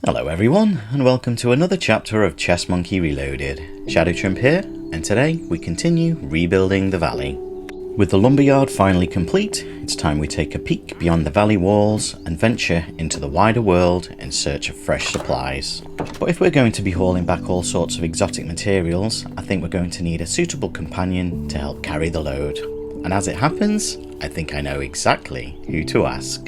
Hello everyone, and welcome to another chapter of ChestMonkey Reloaded. Shadowtrimp here, and today we continue rebuilding the valley. With the lumberyard finally complete, it's time we take a peek beyond the valley walls and venture into the wider world in search of fresh supplies. But if we're going to be hauling back all sorts of exotic materials, I think we're going to need a suitable companion to help carry the load. And as it happens, I think I know exactly who to ask.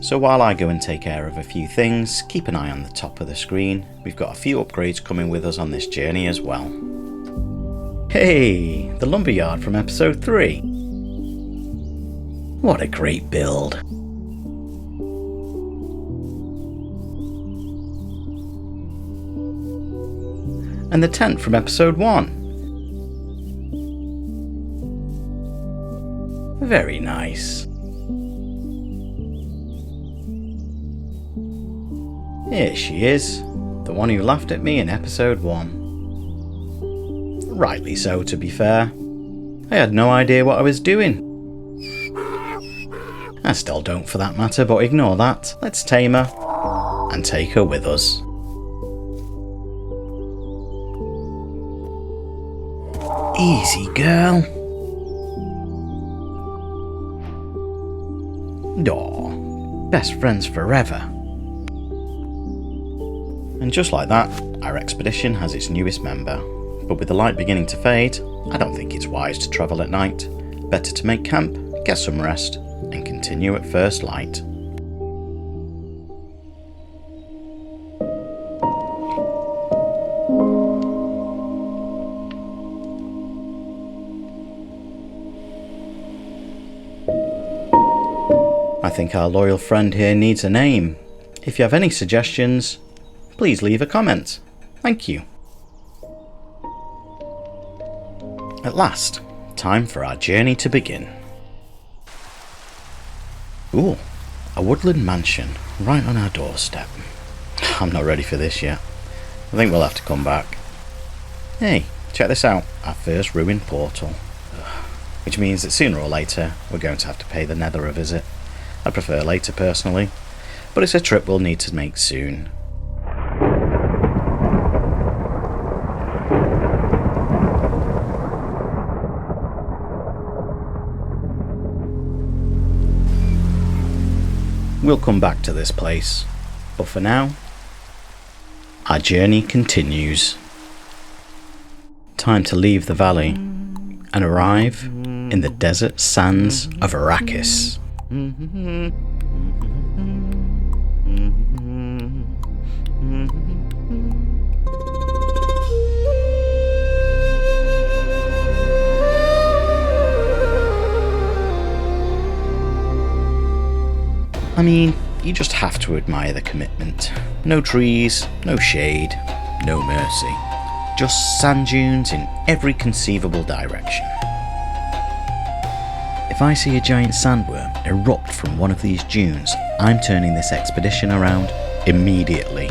So while I go and take care of a few things, keep an eye on the top of the screen. We've got a few upgrades coming with us on this journey as well. Hey, the lumberyard from episode 3. What a great build. And the tent from episode 1. Very nice. Here she is, the one who laughed at me in episode 1. Rightly so, to be fair. I had no idea what I was doing. I still don't for that matter, but ignore that. Let's tame her and take her with us. Easy, girl. Aw, best friends forever. And just like that, our expedition has its newest member. But with the light beginning to fade, I don't think it's wise to travel at night. Better to make camp, get some rest, and continue at first light. I think our loyal friend here needs a name. If you have any suggestions, please leave a comment. Thank you. At last, time for our journey to begin. Ooh, a woodland mansion right on our doorstep. I'm not ready for this yet. I think we'll have to come back. Hey, check this out, our first ruined portal. Which means that sooner or later, we're going to have to pay the Nether a visit. I prefer later personally, but it's a trip we'll need to make soon. We'll come back to this place, but for now, our journey continues. Time to leave the valley and arrive in the desert sands of Arrakis. I mean, you just have to admire the commitment. No trees, no shade, no mercy. Just sand dunes in every conceivable direction. If I see a giant sandworm erupt from one of these dunes, I'm turning this expedition around immediately.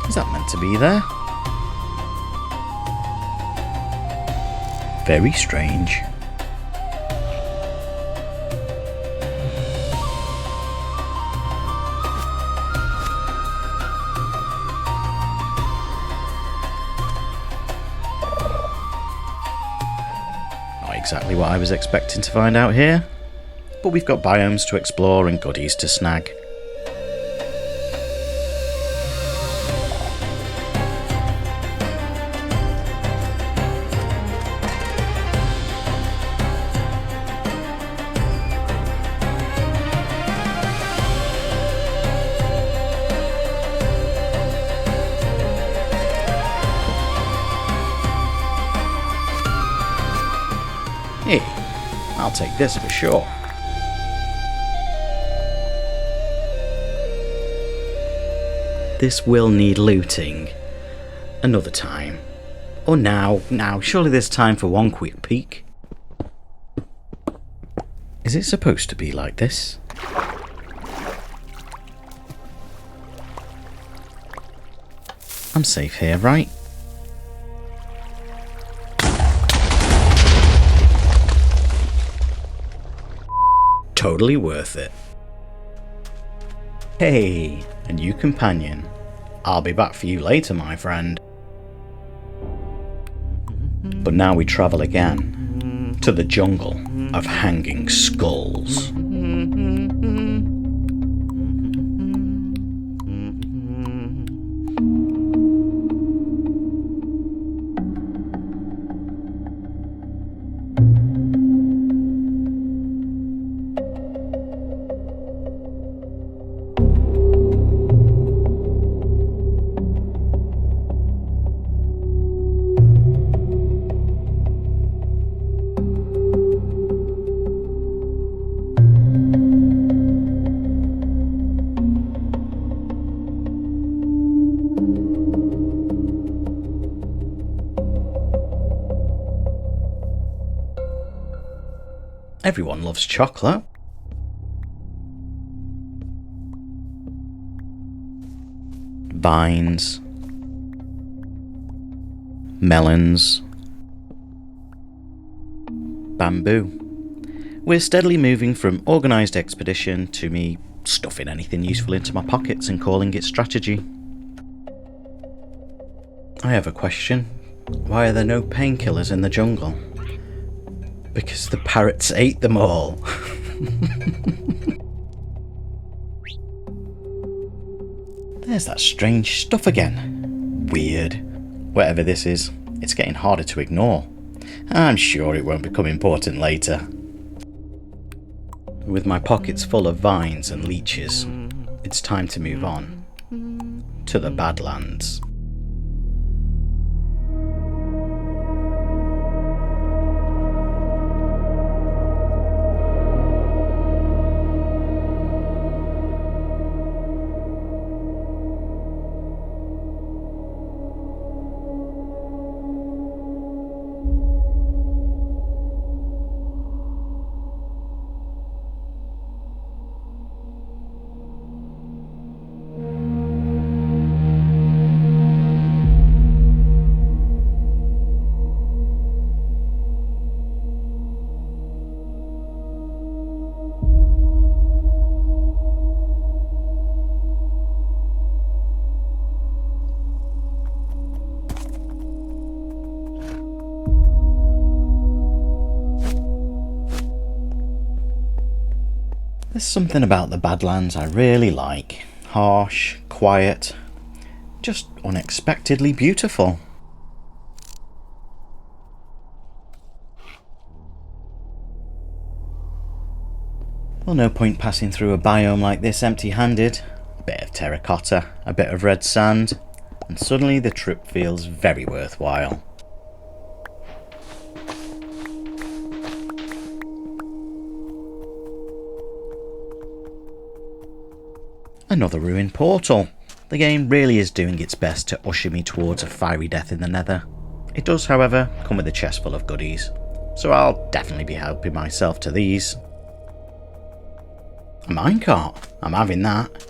Is that meant to be there? Very strange. Not exactly what I was expecting to find out here, but we've got biomes to explore and goodies to snag. Hey, I'll take this for sure. This will need looting. Another time. Or now, surely there's time for one quick peek. Is it supposed to be like this? I'm safe here, right? totally worth it. Hey, a new companion. I'll be back for you later, my friend. But now we travel again to the jungle of hanging skulls. Everyone loves chocolate. Vines. Melons. Bamboo. We're steadily moving from organised expedition to me stuffing anything useful into my pockets and calling it strategy. I have a question. Why are there no painkillers in the jungle? Because the parrots ate them all. There's that strange stuff again. Weird. Whatever this is, it's getting harder to ignore. I'm sure it won't become important later. With my pockets full of vines and leeches, it's time to move on to the Badlands. There's something about the Badlands I really like. Harsh, quiet, just unexpectedly beautiful. Well, no point passing through a biome like this empty-handed. A bit of terracotta, a bit of red sand, and suddenly the trip feels very worthwhile. Another ruined portal. The game really is doing its best to usher me towards a fiery death in the nether. It does, however, come with a chest full of goodies, so I'll definitely be helping myself to these. A minecart, I'm having that.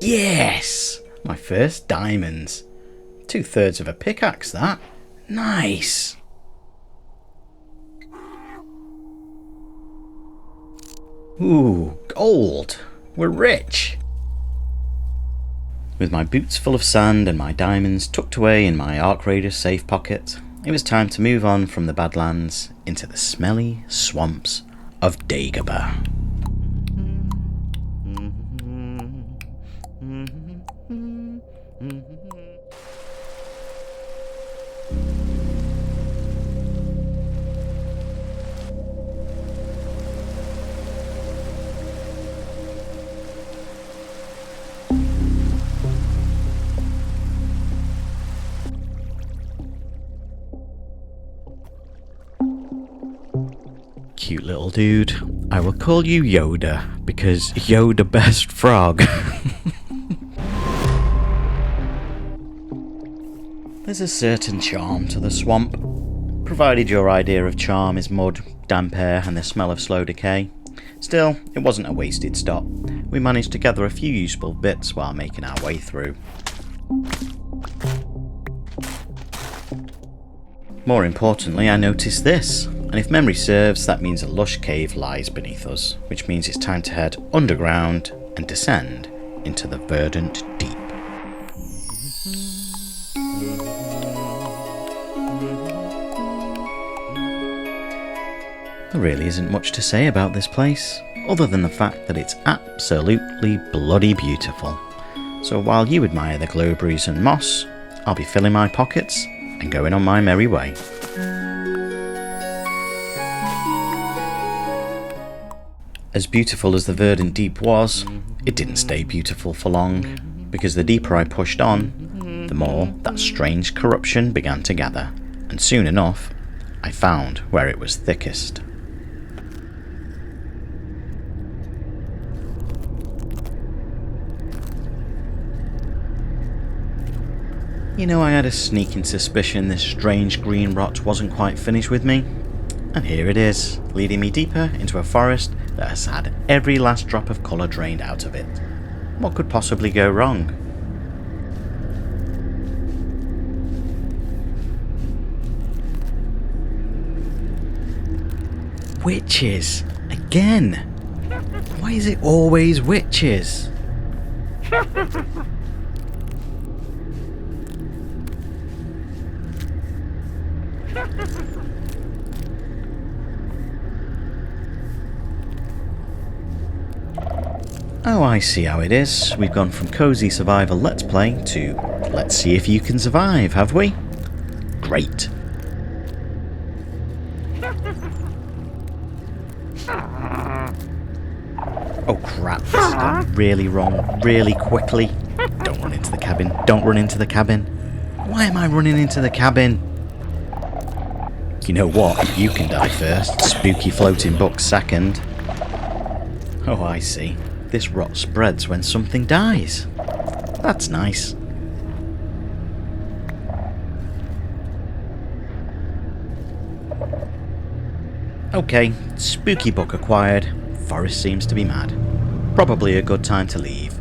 Yes! My first diamonds. 2/3 of a pickaxe, that. Nice! Ooh, gold! We're rich! With my boots full of sand and my diamonds tucked away in my Arc Raider safe pocket, it was time to move on from the Badlands into the smelly swamps of Dagobah. Cute little dude. I will call you Yoda, because Yoda best frog. There's a certain charm to the swamp, provided your idea of charm is mud, damp air and the smell of slow decay. Still, it wasn't a wasted stop. We managed to gather a few useful bits while making our way through. More importantly, I noticed this. and if memory serves, that means a lush cave lies beneath us, which means it's time to head underground and descend into the verdant deep. There really isn't much to say about this place, other than the fact that it's absolutely bloody beautiful. So while you admire the glowberries and moss, I'll be filling my pockets and going on my merry way. As beautiful as the verdant deep was, it didn't stay beautiful for long, because the deeper I pushed on, the more that strange corruption began to gather, and soon enough, I found where it was thickest. You know, I had a sneaking suspicion this strange green rot wasn't quite finished with me, and here it is, leading me deeper into a forest that has had every last drop of colour drained out of it. What could possibly go wrong? Witches! Again! Why is it always witches? Oh, I see how it is. We've gone from cozy survival let's play to let's see if you can survive, have we? Great. Oh crap, this has gone really wrong, really quickly. Don't run into the cabin, don't run into the cabin. Why am I running into the cabin? You know what, you can die first, spooky floating book second. Oh, I see. This rot spreads when something dies. That's nice. Okay, spooky book acquired. Forest seems to be mad. Probably a good time to leave.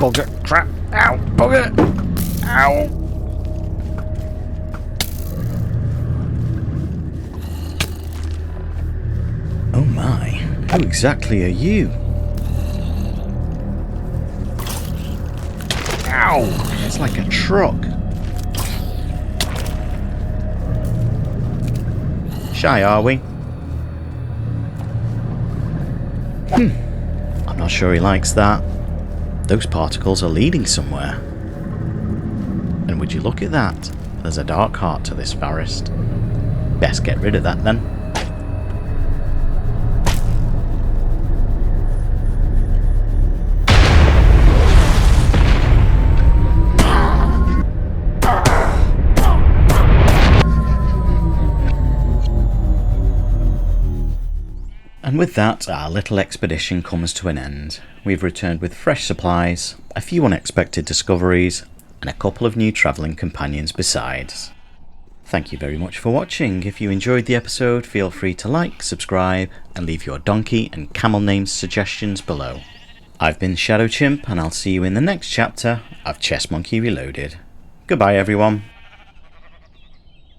Bugger, crap, ow, bugger, ow. Oh my, who exactly are you? Ow, it's like a truck. Shy, are we? I'm not sure he likes that. Those particles are leading somewhere. And would you look at that? There's a dark heart to this forest. Best get rid of that then. And with that, our little expedition comes to an end. We've returned with fresh supplies, a few unexpected discoveries, and a couple of new travelling companions besides. Thank you very much for watching. If you enjoyed the episode, feel free to like, subscribe, and leave your donkey and camel name suggestions below. I've been Shadow Chimp, and I'll see you in the next chapter of ChestMonkey Reloaded. Goodbye everyone.